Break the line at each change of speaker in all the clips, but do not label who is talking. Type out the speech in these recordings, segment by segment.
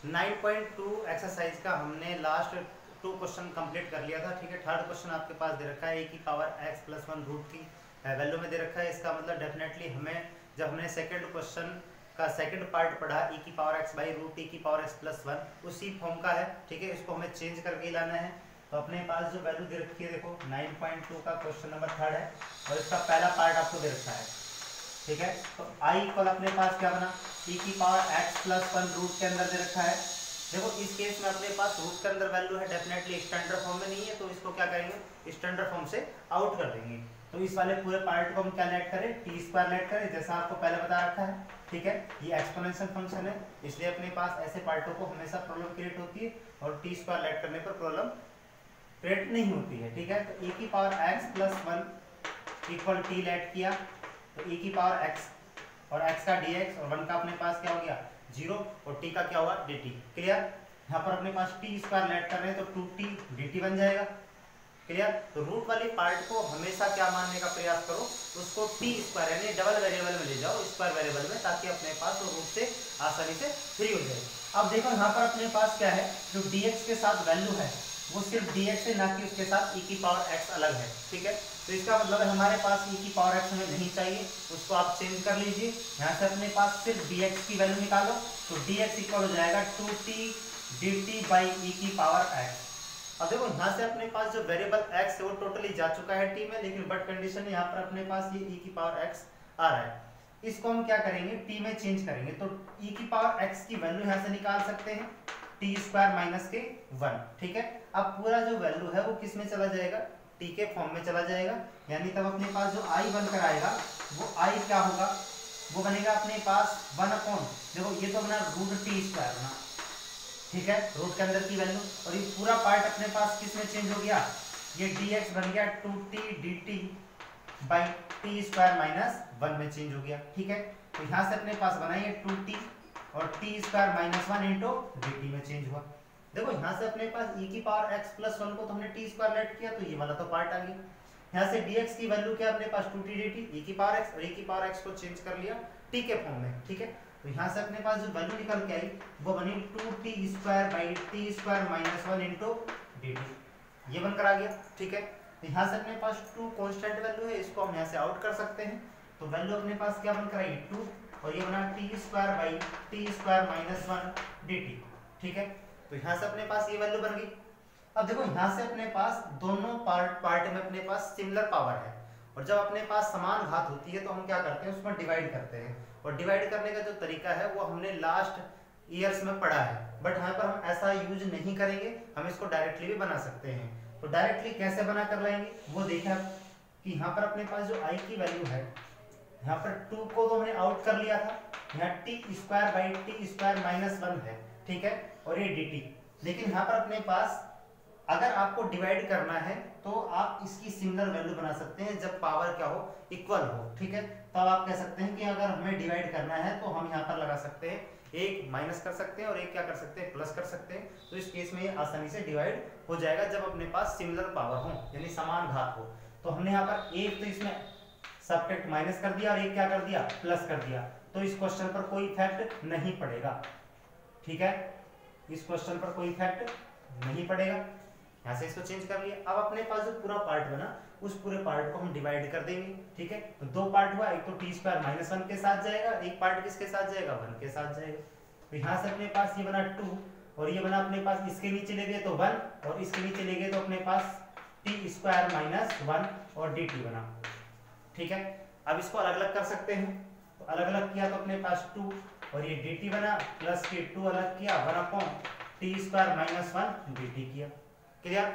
9.2 exercise का हमने last 2 question complete कर लिया था। ठीक है, थर्ड क्वेश्चन आपके पास दे रखा है, ए की पावर x प्लस 1 रूट की वैल्यू में दे रखा है। इसका मतलब डेफिनेटली हमें, जब हमने सेकंड क्वेश्चन का सेकंड पार्ट पढ़ा, e की power x by root e की पावर x प्लस 1 उसी फॉर्म का है। ठीक है, इसको हमें चेंज करके लाना है। तो अपने पास जो वैल्यू दे रखी है, देखो 9.2 का क्वेश्चन नंबर थर्ड है और इसका पहला पार्ट आपको दे रखा है। ठीक है, तो i इक्वल अपने पास क्या बना, e की पावर x प्लस 1 रूट के अंदर दे रखा है। देखो इस केस में अपने पास रूट के अंदर वैल्यू है, डेफिनेटली स्टैंडर्ड फॉर्म में नहीं है, तो इसको क्या करेंगे, स्टैंडर्ड फॉर्म से आउट कर देंगे। तो इस वाले पूरे पार्ट को हम क्या लेट करें, टी स्क्वायर लेट करें, जैसा आपको पहले बता रखा है। ठीक है, ये एक्सपोनेंशियल फंक्शन है, इसलिए अपने पास ऐसे पार्टों को हमेशा प्रॉब्लम क्रिएट होती है और टी स्क्वायर लेट करने पर प्रॉब्लम क्रिएट नहीं होती है। ठीक है, तो e की power x plus 1 equal T लेट किया, तो e की पावर x और x का dx और 1 का अपने पास क्या हो गया 0 और t का क्या हुआ dt। क्लियर, यहाँ पर अपने पास टी स्क्वायर लेट कर रहे हैं तो 2t dt बन जाएगा। क्लियर, तो रूट वाले पार्ट को हमेशा क्या मानने का प्रयास करो, उसको टी स्क्वायर यानी डबल वेरिएबल में ले जाओ, स्क्वायर वेरिएबल में, ताकि अपने पास वो रूट से आसानी से फ्री हो जाए। अब देखो यहाँ पर अपने पास क्या है, जो dx के साथ वैल्यू है वो सिर्फ dx है, ना कि उसके साथ e की पावर x अलग है। ठीक है, तो इसका मतलब हमारे पास e की पावर x हमें नहीं चाहिए, उसको आप चेंज कर लीजिए। यहाँ से अपने पास सिर्फ dx की वैल्यू निकालो, तो dx इक्वल हो जाएगा 2t dt बाई e की पावर x। अब देखो यहाँ से अपने पास जो वेरिएबल x है वो टोटली जा चुका है t में, लेकिन बट कंडीशन है यहाँ पर अपने पास ये e की पावर x आ रहा है। इसको हम क्या करेंगे, t में चेंज करेंगे, तो e की पावर x की वैल्यू यहाँ से निकाल सकते हैं, टी स्क्वायर माइनस के 1। ठीक है, अब पूरा जो वैल्यू है वो किस में चला जाएगा, टी के फॉर्म में चला जाएगा, यानी तब अपने पास जो आई बनकर आएगा वो आई क्या होगा, वो बनेगा अपने पास 1 अपॉन, देखो ये तो बना रूट टी स्क्वायर बना। ठीक है, रूट के अंदर की वैल्यू, और ये पूरा पार्ट अपने पास किस में चेंज हो गया, ये dx बन गया 2t dt by T square minus 1 में चेंज हो गया। ठीक है, तो यहाँ से अपने पास बना ये 2t और T square minus 1 into D में चेंज हुआ। देखो यहाँ से अपने पास e की पावर x प्लस 1 को तो हमने टी स्क्वायर लेट किया, तो ये वाला तो पार्ट आ गया। यहाँ से dx की वैल्यू क्या अपने पास 2t dt, e की पावर x और e की पावर x को चेंज कर लिया t के फॉर्म में। ठीक है, तो यहाँ से अपने पास जो वैल्यू निकल के आई वो बनी 2t square by T square minus 1 into dt, ये बनकर आ गया। ठीक है, तो यहाँ से अपने पास 2 कांस्टेंट वैल्यू है, इसको हम यहाँ से आउट कर सकते हैं, तो वैल्यू अपने पास क्या बनकर आई 2 और ये बना T square by T square minus 1 dt। ठीक है, तो यहाँ से अपने पास ये वैल्यू बन गई। अब देखो यहाँ से अपने पास दोनों पार्ट में अपने पास सिमिलर पावर है, और जब अपने पास समान घात होती है तो हम क्या करते हैं, उसमें डिवाइड करते हैं, और डिवाइड करने का जो तरीका है वो हमने लास्ट ईयर्स में पढ़ा है, बट यहाँ पर हम ऐसा यूज नहीं करेंगे, हम इसको डायरेक्टली भी बना सकते हैं। तो डायरेक्टली कैसे बना कर लाएंगे वो देखा कि यहाँ पर अपने पास जो आई की वैल्यू है, यहाँ पर 2 को तो हमने आउट कर लिया था, यहाँ T square by T square minus 1 है। ठीक है, और ये dt, लेकिन यहाँ पर अपने पास अगर आपको डिवाइड करना है तो आप इसकी सिमिलर वैल्यू बना सकते हैं, जब पावर क्या हो, इक्वल हो। ठीक है, तब आप कह सकते हैं कि अगर हमें डिवाइड करना है तो हम यहाँ पर लगा सकते हैं, एक माइनस कर सकते हैं और एक क्या कर सकते हैं, प्लस कर सकते हैं। तो इस केस में ये आसानी से डिवाइड हो जाएगा जब अपने पास सिमिलर पावर हो, यानी समान घात हो। तो हमने यहाँ पर एक तो इसमें सब्ट्रैक्ट माइनस कर दिया और एक क्या कर दिया, प्लस कर दिया, तो इस क्वेश्चन पर कोई इफेक्ट नहीं पड़ेगा। ठीक है, इस क्वेश्चन पर कोई इफेक्ट नहीं पड़ेगा। यहाँ से इसको चेंज कर लिया। अब अपने पास जो पूरा पार्ट बना उस पूरे पार्ट को हम डिवाइड कर देंगे। ठीक है, तो 2 पार्ट हुआ, एक तो टी स्क्वायर माइनस 1 के साथ जाएगा, एक पार्ट किसके साथ जाएगा, 1 के साथ जाएगा। तो यहाँ से अपने पास ये बना 2 और ये बना अपने पास, इसके नीचे ले गए तो 1 और इसके नीचे ले गए तो अपने पास टी स्क्वायर माइनस 1 और dt बना। ठीक है, अब इसको अलग अलग कर सकते हैं, तो अलग अलग किया तो अपने पास 2 और ये dt बना, प्लस के 2 अलग किया, 1 upon T square minus 1 dt किया। क्लियर,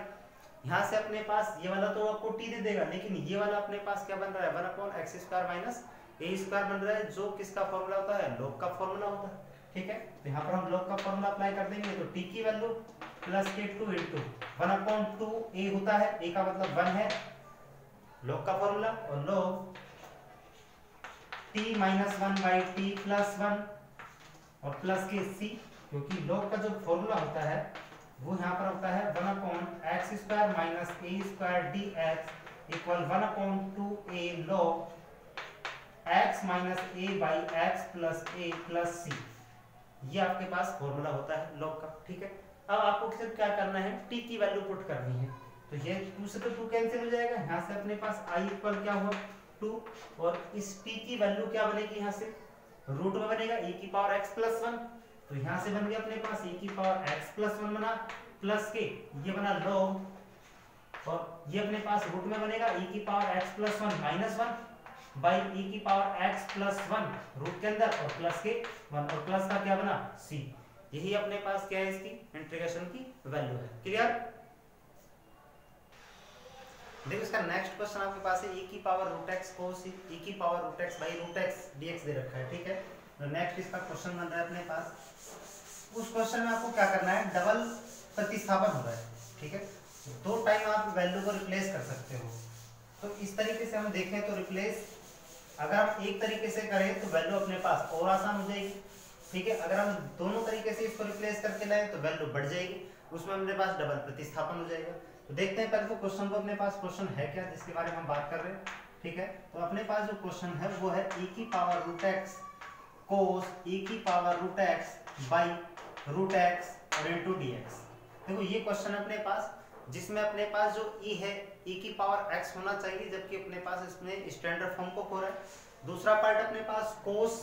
यहाँ से अपने पास ये वाला तो आपको t दे देगा, लेकिन ये वाला अपने पास क्या बन रहा है, 1 upon x square minus a square बन रहा है, जो किसका फॉर्मूला होता है, लॉग का फॉर्मूला होता है। ठीक है, तो यहाँ पर हम लॉग का फॉर्मूला अप्लाई कर देंगे, तो t की वैल्यू प्लस के 2 इंटू 1 अपॉन 2 a होता है, a का मतलब 1 है, लॉग का फॉर्मूला, और log t minus 1 by T plus 1 और प्लस के c, क्योंकि लॉग का जो फॉर्मूला होता है वो यहाँ पर होता है 1 upon x square minus a square d x equal 1 upon 2a log x minus a by x plus a plus c. ये आपके पास फॉर्मूला होता है लॉग का, ठीक है। अब आपको सिर्फ क्या करना है, टी की वैल्यू पुट करनी है। तो ये 2 से तो 2 कैंसिल हो जाएगा, यहाँ से अपने पास आई इक्वल क्या हुआ 2, और इस टी की वैल्यू क्या बनेगी, यहाँ से रूट में बनेगा e की पावर x प्लस 1, तो यहाँ से बन गया अपने पास e की पावर x प्लस 1 बना, प्लस के ये बना log, और ये अपने पास रूट में बनेगा e की power x plus 1 minus 1 by e की पावर x प्लस 1 रूट के अंदर, और प्लस के 1, और प्लस का क्या बना c। यही अपने पास क्या है, इसकी इंटीग्रेशन की वैल्यू है। क्लियर। देखो इसका नेक्स्ट क्वेश्चन आपके पास है e की power root x cos e की power root x by root x dx दे रखा है, ठीक है। तो नेक्स्ट इसका क्वेश्चन बन रहा है अपने पास। उस क्वेश्चन में आपको क्या करना है, डबल प्रतिस्थापन हो रहा है, ठीक है। दो टाइम आप वैल्यू को रिप्लेस कर सकते हो। तो इस तरीके से हम देखें तो रिप्लेस अगर हम एक तरीके से करें तो वैल्यू अपने पास और आसान हो जाएगी, ठीक है। अगर हम दोनों तरीके से इसको रिप्लेस करके लाए तो वैल्यू बढ़ जाएगी, उसमें अपने पास डबल प्रतिस्थापन हो जाएगा। तो देखते हैं पहले तो क्वेश्चन को, अपने पास क्वेश्चन है क्या जिसके बारे में हम बात कर रहे हैं, ठीक है। तो अपने पास जो क्वेश्चन है वो है e की power root x cos e की power root x by root x और इनटू dx। देखो ये क्वेश्चन है अपने पास, जिसमें अपने पास जो e है e की पावर x होना चाहिए, जबकि अपने पास इसमें स्टैंडर्ड फॉर्म को हो रहा है। दूसरा पार्ट अपने पास cos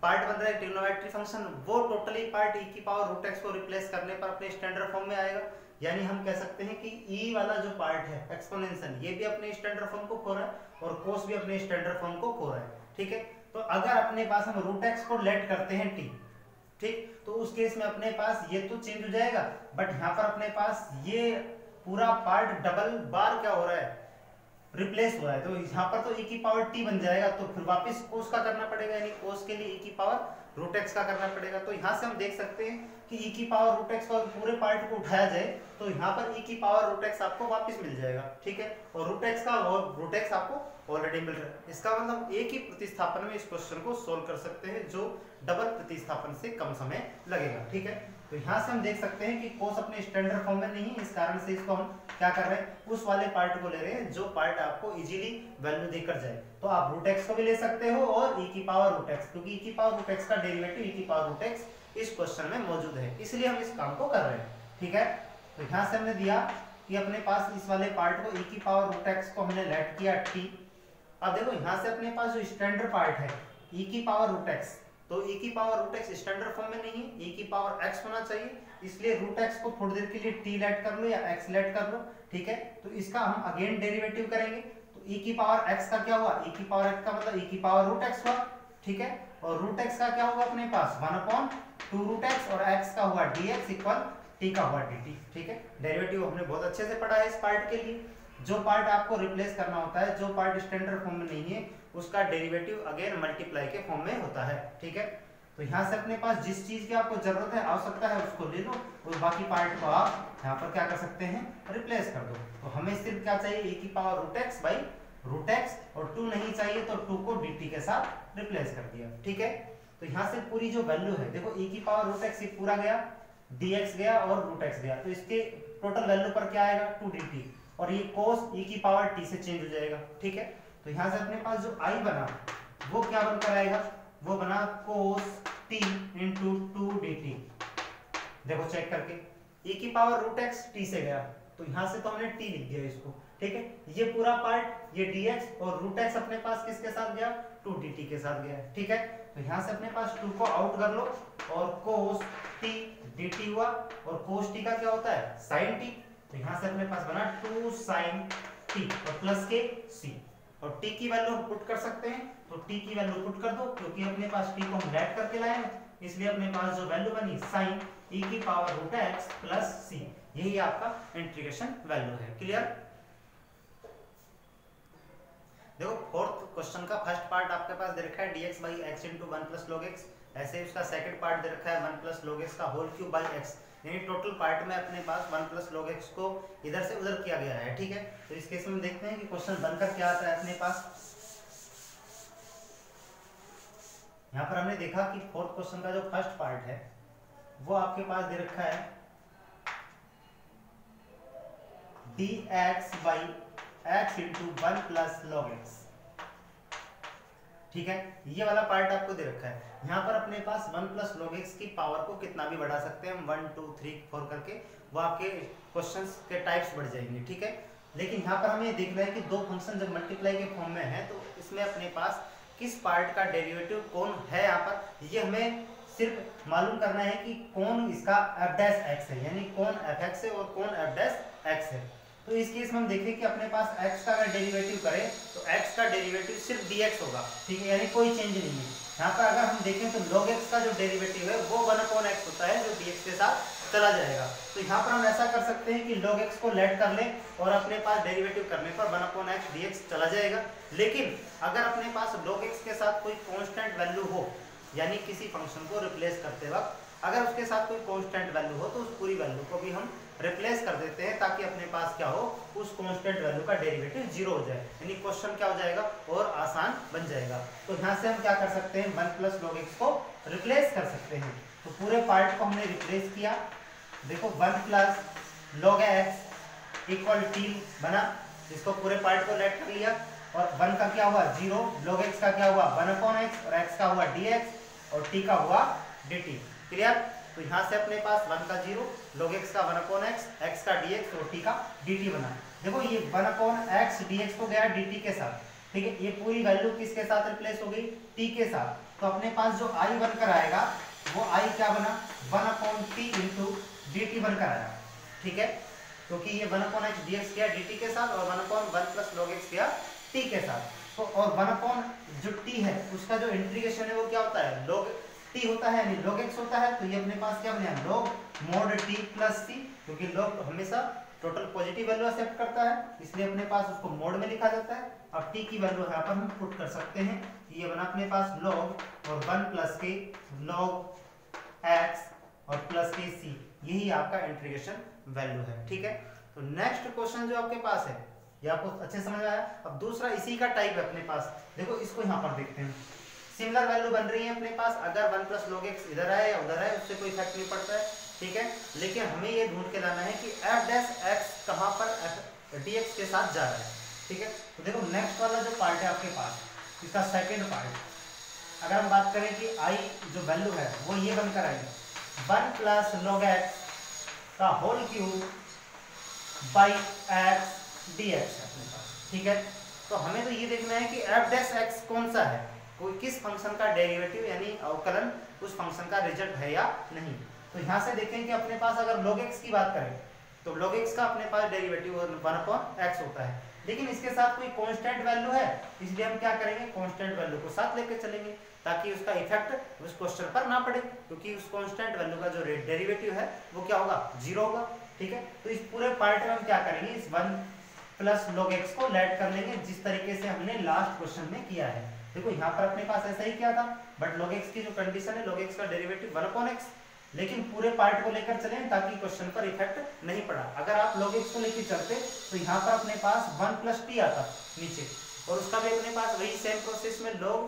पार्ट बन रहा है ट्रिग्नोमेट्री फंक्शन, वो टोटली पार्ट e की पावर रूट x को रिप्लेस करने पर अपने स्टैंडर्ड फॉर्म में आएगा। यानी हम कह सकते हैं कि e वाला जो पार्ट है एक्सपोनेंशियल, ये भी अपने स्टैंडर्ड फॉर्म को खो रहा है और cos भी अपने स्टैंडर्ड फॉर्म को खो रहा है, ठीक है। तो अगर अपने पास हम रूट x को लेट करते हैं t, ठीक, तो उस केस में अपने पास ये तो चेंज हो जाएगा, बट यहाँ पर अपने पास ये पूरा पार्ट डबल बार क्या हो रहा है, रिप्लेस हो रहा है। तो यहाँ पर तो e की पावर t बन जाएगा, तो फिर वापस cos का करना पड़ेगा, यानी cos के लिए e की पावर रूट x का करना पड़ेगा। तो यहाँ से हम देख सकते हैं कि e की पावर रूट x का पूरे पार्ट को उठाया जाए तो यहाँ पर e की पावर रूट x आपको वापस मिल जाएगा, ठीक है। और रूट x का और रूट x आपको ऑलरेडी मिल रहा है। इसका मतलब एक ही प्रतिस्थापन में इस क्वेश्चन को सोल्व कर सकते हैं, जो डबल प्रतिस्थापन से कम समय लगेगा, ठीक है। तो यहाँ से हम देख सकते हैं कि cos अपने स्टैंडर्ड फॉर्म में नहीं है, इस कारण से इसको हम क्या कर रहे हैं, उस वाले पार्ट को ले रहे हैं जो पार्ट आपको इजीली वैल्यू देकर जाए। तो आप रूट x को भी ले सकते हो और e की पावर रूट x, क्योंकि e की पावर रूट x का डेरिवेटिव e की पावर रूट x इस क्वेश्चन में मौजूद है, इसलिए हम इस काम को कर रहे हैं, ठीक है। तो यहाँ से हमने दिया कि अपने पास इस वाले पार्ट को e की पावर रूट x को हमने लेट किया t। अब देखो यहाँ से अपने पास जो स्टैंडर्ड पार्ट है e की पावर रूट x, तो e की power root x standard form में नहीं है, e की पावर x होना चाहिए, इसलिए रूट x को थोड़ी देर के लिए t लेट कर लो या x लेट कर लो, ठीक है। तो इसका हम अगेन डेरिवेटिव करेंगे, तो e की पावर x का क्या हुआ, e की पावर x का मतलब e की पावर रूट x हुआ, ठीक है। और रूट x का क्या होगा अपने पास 1/2 रूट x, और x का हुआ dx इक्वल t का हुआ dt, ठीक है। डेरिवेटिव हमने बहुत अच्छे से पढ़ा है इस पार्ट के लिए। जो पार्ट आपको रिप्लेस करना होता है, जो पार्ट स्टैंडर्ड फॉर्म में नहीं है, उसका डेरिवेटिव अगेन मल्टीप्लाई के फॉर्म में होता है, ठीक है। तो यहाँ से अपने पास जिस चीज की आपको जरूरत है, आवश्यकता है, उसको ले लो, और बाकी पार्ट को आप यहाँ पर क्या कर सकते हैं, रिप्लेस कर दो। तो हमें सिर्फ क्या चाहिए, e की power root x by root x, और 2 नहीं चाहिए तो 2 को dt के साथ रिप्लेस कर दिया, ठीक है। तो यहाँ से पूरी जो वैल्यू है, देखो e की पावर रूट x पूरा गया, dx गया और रूट x गया, तो इसके टोटल वैल्यू पर क्या आएगा 2 dt, और ये cos e की पावर t से चेंज हो जाएगा, ठीक है। तो यहाँ से अपने पास जो i बना वो क्या बनकर आएगा, वो बना cos t इंटू 2 dt। देखो चेक करके, e की पावर रूट x t से गया, तो यहाँ से तो हमने t लिख दिया इसको, ठीक है। ये पूरा पार्ट ये dx और रूट x अपने पास किसके साथ गया, 2 dt के साथ गया, ठीक है। तो यहाँ से अपने पास 2 को आउट कर लो, और cos t dt हुआ, और cos t का क्या होता है sin t, तो यहाँ से अपने पास बना 2 sin t और प्लस के c, और t की वैल्यू पुट कर सकते हैं, तो t की वैल्यू पुट कर दो, क्योंकि अपने पास t को हम लेट करके लाए हैं, इसलिए अपने पास जो वैल्यू बनी sin e की power root x plus c, यही आपका इंटीग्रेशन वैल्यू है। क्लियर। देखो फोर्थ क्वेश्चन का फर्स्ट पार्ट आपके पास दे रखा है dx by x into 1 plus log x, ऐसे उसका सेकंड पार्ट दे रखा है 1 प्लस लॉग x का होल क्यूब बाई x, यानी टोटल पार्ट में अपने पास 1 प्लस लॉग x को इधर से उधर किया गया है, ठीक है। तो इस केस में हम देखते हैं कि क्वेश्चन बनकर क्या आता है अपने पास। यहाँ पर हमने देखा कि फोर्थ क्वेश्चन का जो फर्स्ट पार्ट है वो आपके पास दे रखा है dx by x into 1 plus log x, ठीक है, ये वाला पार्ट आपको दे रखा है। यहाँ पर अपने पास 1 प्लस log x की पावर को कितना भी बढ़ा सकते हैं हम, 1 2 3 4 करके, वो आपके क्वेश्चंस के टाइप्स बढ़ जाएंगे। ठीक है, लेकिन यहाँ पर हमें देखना है कि दो फंक्शन जब मल्टीप्लाई के फॉर्म में है तो इसमें अपने पास किस पार्ट का डेरिवेटिव कौन है, यहाँ पर ये हमें सिर्फ मालूम करना है कि कौन इसका f डैश x है, यानी कौन fx है और कौन f डैश x है। तो इस केस में हम देखें कि अपने पास x का अगर डेरिवेटिव करें तो x का डेरिवेटिव सिर्फ dx होगा। ठीक है, यानी कोई चेंज नहीं है। यहाँ पर अगर हम देखें तो log x का जो डेरिवेटिव है वो 1/x होता है, जो dx के साथ चला जाएगा। तो यहाँ पर हम ऐसा कर सकते हैं कि log x को लेट कर लें और अपने पास डेरिवेटिव करने पर 1/x dx चला जाएगा। लेकिन अगर अपने पास log x के साथ कोई कांस्टेंट वैल्यू हो, यानी किसी फंक्शन को रिप्लेस करते वक्त अगर उसके साथ कोई कांस्टेंट वैल्यू हो तो उस पूरी वैल्यू को भी हम रिप्लेस कर देते हैं, ताकि अपने पास क्या हो, उस कांस्टेंट वैल्यू का डेरिवेटिव 0 हो जाए, यानी क्वेश्चन क्या हो जाएगा और आसान बन जाएगा। तो यहाँ से हम क्या कर सकते हैं, 1 प्लस log x को रिप्लेस कर सकते हैं। तो पूरे पार्ट को हमने रिप्लेस किया। देखो 1 plus log x equal t बना, इसको पूरे पार्ट को लेट कर लिया और 1 का क्या हुआ 0, log x का क्या हुआ 1/x और x का हुआ dx और t का हुआ dt। क्लियर? तो यहाँ से अपने पास 1 का 0, log x का 1/x, x का dx और t का dt बना। देखो ये 1/x dx को गया dt के साथ, ठीक है, ये पूरी वैल्यू किसके साथ रिप्लेस हो गई, t के साथ। तो अपने पास जो i बनकर आएगा वो i क्या बना 1/t इंटू dt बनकर आया। ठीक है, क्योंकि ये 1/x dx गया dt के साथ और 1/1 प्लस log x गया t के साथ। तो और 1 जो t है उसका जो इंटीग्रेशन है वो क्या होता है, log t होता है, यानी log x होता है। तो ये अपने पास क्या बनेगा log mod t plus c, क्योंकि log हमेशा टोटल पॉजिटिव वैल्यू एक्सेप्ट करता है, इसलिए अपने पास उसको मोड में लिखा जाता है। अब t की वैल्यू यहाँ पर हम पुट कर सकते हैं, ये बना अपने पास log और 1 प्लस के log x और प्लस के c, यही आपका इंटीग्रेशन वैल्यू है। ठीक है, तो नेक्स्ट क्वेश्चन जो आपके पास है ये आपको अच्छे समझ आया। अब दूसरा इसी का टाइप है अपने पास, देखो इसको यहाँ पर देखते हैं। सिमिलर वैल्यू बन रही है अपने पास, अगर 1 प्लस log x इधर आए या उधर आए उससे कोई इफेक्ट नहीं पड़ता है। ठीक है, लेकिन हमें ये ढूंढ के लाना है कि f डैश x कहाँ पर dx के साथ जा रहा है। ठीक है, तो देखो नेक्स्ट वाला जो पार्ट है आपके पास, इसका सेकंड पार्ट, अगर हम बात करें कि i जो वैल्यू है वो ये बनकर आएगी 1 प्लस log x का whole cube by x dx अपने पास। ठीक है, तो हमें तो ये देखना है कि f डैश x कौन सा है, कोई किस फंक्शन का डेरिवेटिव यानी अवकलन उस फंक्शन का रिजल्ट है या नहीं। तो यहाँ से देखें कि अपने पास अगर log x की बात करें तो log x का अपने पास डेरिवेटिव 1/x होता है, लेकिन इसके साथ कोई कांस्टेंट वैल्यू है, इसलिए हम क्या करेंगे कांस्टेंट वैल्यू को साथ लेकर चलेंगे ताकि उसका इफेक्ट उस क्वेश्चन पर ना पड़े, क्योंकि उस कांस्टेंट वैल्यू का जो डेरिवेटिव है वो क्या होगा 0 होगा। ठीक है, तो इस पूरे पार्ट में हम क्या करेंगे, इस 1 प्लस log x को लेट कर लेंगे जिस तरीके से हमने लास्ट क्वेश्चन में किया है। देखो यहाँ पर अपने पास ऐसा ही किया था, बट log x की जो कंडीशन है log x का डेरिवेटिव 1/x, लेकिन पूरे पार्ट को लेकर चले ताकि क्वेश्चन पर इफेक्ट नहीं पड़ा। अगर आप log x को लेकर चलते तो यहाँ पर अपने पास 1 प्लस t आता नीचे, और उसका भी अपने पास वही सेम प्रोसेस में log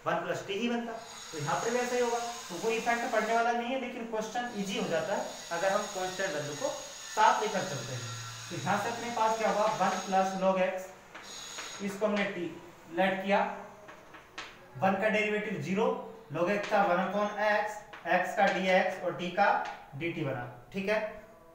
1 प्लस t ही बनता, तो यहाँ पर भी ऐसा ही होगा। तो कोई इफेक्ट पड़ने वाला नहीं है, लेकिन क्वेश्चन इजी हो जाता है अगर हम कांस्टेंट वैल्यू को साथ लेकर चलते हैं। तो यहाँ से अपने पास क्या हुआ 1 प्लस log x, इसको हमने t लेट किया, 1 का डेरिवेटिव 0, log x का 1/x, x का dx और t का dt बना। ठीक है,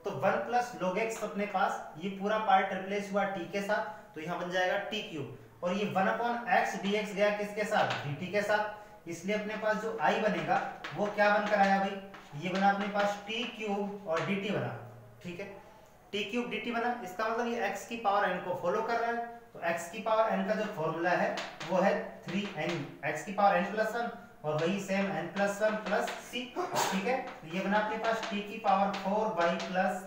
तो 1 प्लस log x अपने पास ये पूरा पार्ट रिप्लेस हुआ t के साथ, तो यहाँ बन जाएगा t क्यूब, और ये 1/x dx गया किसके साथ dt के साथ, इसलिए अपने पास जो i बनेगा वो क्या बनकर आया भाई, ये बना अपने पास t क्यूब और dt बना। ठीक है, t क्यूब dt बना, इसका मतलब ये x की पावर n को फॉलो कर रहा है। तो x की पावर n का जो फॉर्मूला है वो है 3n, x की पावर n प्लस 1 और वही same n plus 1 plus c। ठीक है, ये बना अपने पास t की power 4y plus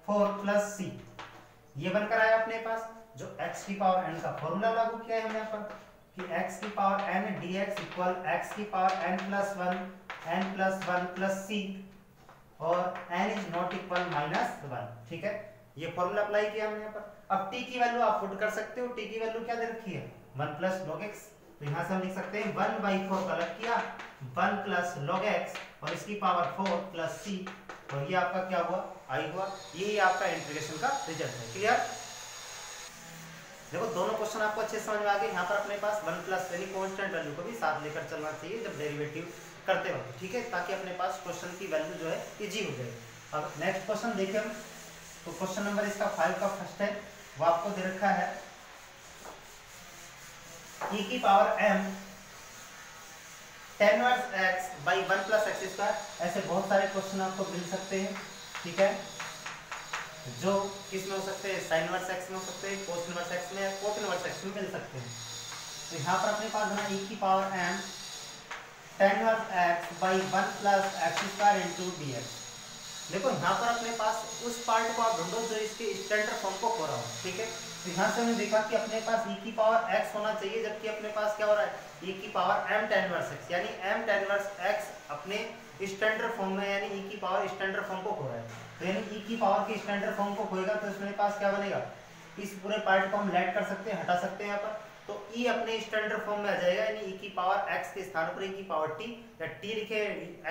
4 plus c, ये बनकर आया अपने पास। जो x की पावर n का फॉर्मूला लागू किया है हमने यहाँ पर कि x की power n dx equal x की power n plus 1 plus c और n इज नॉट इक्वल -1। ठीक है, ये फॉर्मूला अप्लाई किया हमने यहाँ पर। अब t की वैल्यू आप पुट कर सकते हो, t की वैल्यू क्या दे रखी है 1 प्लस log x, तो यहाँ से हम लिख सकते हैं 1/4 का लग किया 1 प्लस log x और इसकी पावर 4 प्लस c, और ये आपका क्या हुआ i हुआ। यही आपका इंटीग्रेशन का रिजल्ट है। क्लियर? देखो दोनों क्वेश्चन आपको अच्छे समझ में आ गए। यहाँ पर अपने पास 1 प्लस यानी कांस्टेंट वैल्यू को भी साथ लेकर चलना चाहिए जब डेरिवेटिव करते वक्त, ठीक है, ताकि अपने पास क्वेश्चन की वैल्यू जो है इजी हो जाए। अब नेक्स्ट क्वेश्चन देखें हम, तो क्वेश्चन नंबर इसका 5 का फर्स्ट है, वो आपको दे रखा है e की power m tan inverse x by 1 plus x square. ऐसे बहुत सारे क्वेश्चन आपको मिल सकते हैं, ठीक है, जो किस में हो सकते हैं, साइन इनवर्स x में हो सकते हैं, कोस इनवर्स x में, कोट इनवर्स x में मिल सकते हैं। तो यहाँ पर अपने पास बना e की power m tan inverse x by 1 plus x square into dx। देखो यहाँ पर अपने पास उस पार्ट को आप ढूंढो जो इसके स्टैंडर्ड फॉर्म को हो रहा हो, ठीक है। तो यहाँ से हमने देखा कि अपने पास e की पावर x होना चाहिए, जबकि अपने पास क्या हो रहा है, e की power m tan inverse x, यानी m tan इनवर्स x अपने स्टैंडर्ड फॉर्म में, यानी e की पावर स्टैंडर्ड फॉर्म को खो रहा है। तो यानी e की पावर के स्टैंडर्ड फॉर्म को खोएगा तो इसमें पास क्या बनेगा, इस पूरे पार्ट को हम लेट कर सकते हैं, हटा सकते हैं यहाँ पर, तो e अपने स्टैंडर्ड फॉर्म में आ जाएगा, यानी e की पावर x के स्थान पर e की पावर t, या t लिखे,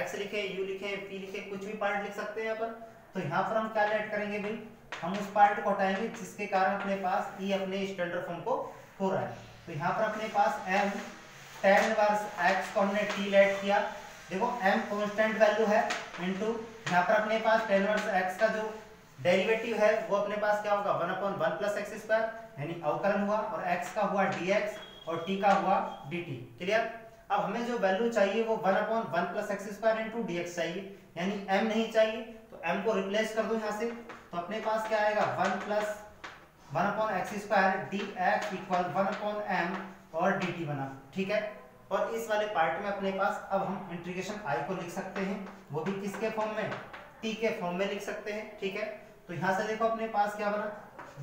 x लिखे, u लिखे, p लिखे, कुछ भी पार्ट लिख सकते हैं यहाँ पर। तो यहाँ पर हम क्या लेट करेंगे भाई, हम उस पार्ट को हटाएंगे जिसके कारण अपने पास e अपने स्टैंडर्ड फॉर्म को हो रहा है। तो यहाँ पर अपने पास m tan इनवर्स x को हमने t लेट किया। देखो m कांस्टेंट वैल्यू है इनटू यहाँ पर अपने पास tan इनवर्स x का जो डेरिवेटिव है वो अपने पास क्या होगा, 1/1 प्लस एक्स स्क्वायर, यानी अवकलन हुआ, और x का हुआ dx और t का हुआ dt। क्लियर। अब हमें जो वैल्यू चाहिए वो 1/1 plus x square into dx चाहिए, यानी m नहीं चाहिए, तो m को रिप्लेस कर दो यहाँ से। तो अपने पास क्या आएगा, 1 plus 1/x square dx equal 1/m और dt बना, ठीक है। और इस वाले पार्ट में अपने पास अब हम इंटीग्रेशन i को लिख सकते हैं, वो भी किसके फॉर्म में, t के फॉर्म में लिख सकते हैं, ठीक है। तो यहाँ से देखो अपने पास क्या बना,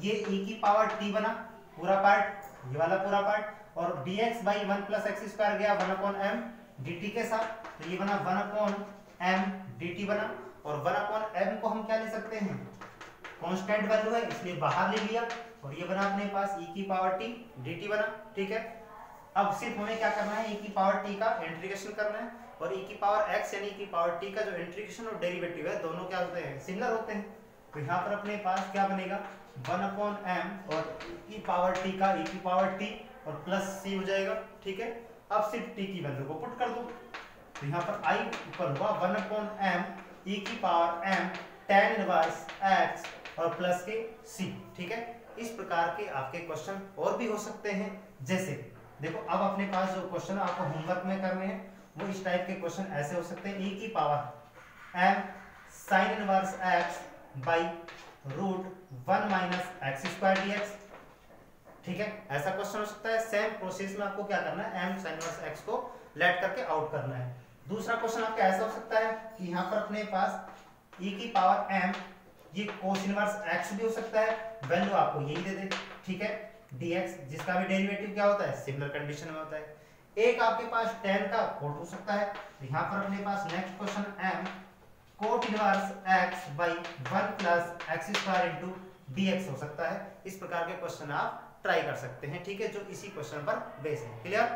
ये e की पावर t बना पूरा पार्ट, ये वाला पूरा पार्ट, और dx by 1 plus x square गया 1/m dt के साथ, तो ये बना 1/m dt बना। और 1/m को हम क्या ले सकते हैं, कांस्टेंट वैल्यू है इसलिए बाहर ले लिया, और ये बना अपने पास e की पावर t dt बना, ठीक है। अब सिर्फ हमें क्या करना है, e की पावर t का इंटीग्रेशन करना है, और e की पावर x यानी e की पावर t का जो इंटीग्रेशन और डेरिवेटिव है दोनों क्या होते हैं, सिमिलर होते हैं। तो यहाँ पर अपने पास क्या बनेगा, 1/m और e पावर t का e की पावर t और प्लस c हो जाएगा, ठीक है। अब सिर्फ t की वैल्यू को पुट कर दो, तो यहाँ पर i इक्वल हुआ 1/m e की power m tan inverse x और प्लस के c, ठीक है। इस प्रकार के आपके क्वेश्चन और भी हो सकते हैं, जैसे देखो अब अपने पास जो क्वेश्चन आपको होमवर्क में करने हैं वो इस टाइप के क्वेश्चन ऐसे हो सकते हैं, e की power m sin inverse x by √1 minus x square dx, ठीक है, ऐसा क्वेश्चन हो सकता है। सेम प्रोसेस में आपको क्या करना है, m sin इनवर्स x को लेट करके आउट करना है। दूसरा क्वेश्चन आपका ऐसा हो सकता है कि यहाँ पर अपने पास e की पावर m, ये कोस इनवर्स x भी हो सकता है, वैल्यू आपको यही दे दे, ठीक है, dx जिसका भी डेरिवेटिव क्या होता है, सिमिलर कंडीशन में होता है। एक आपके पास tan का कोट हो सकता है, यहाँ पर अपने पास next question m cot inverse x by 1 plus x square into dx हो सकता है। इस प्रकार के क्वेश्चन आप ट्राई कर सकते हैं, ठीक है, जो इसी क्वेश्चन पर बेस है। क्लियर।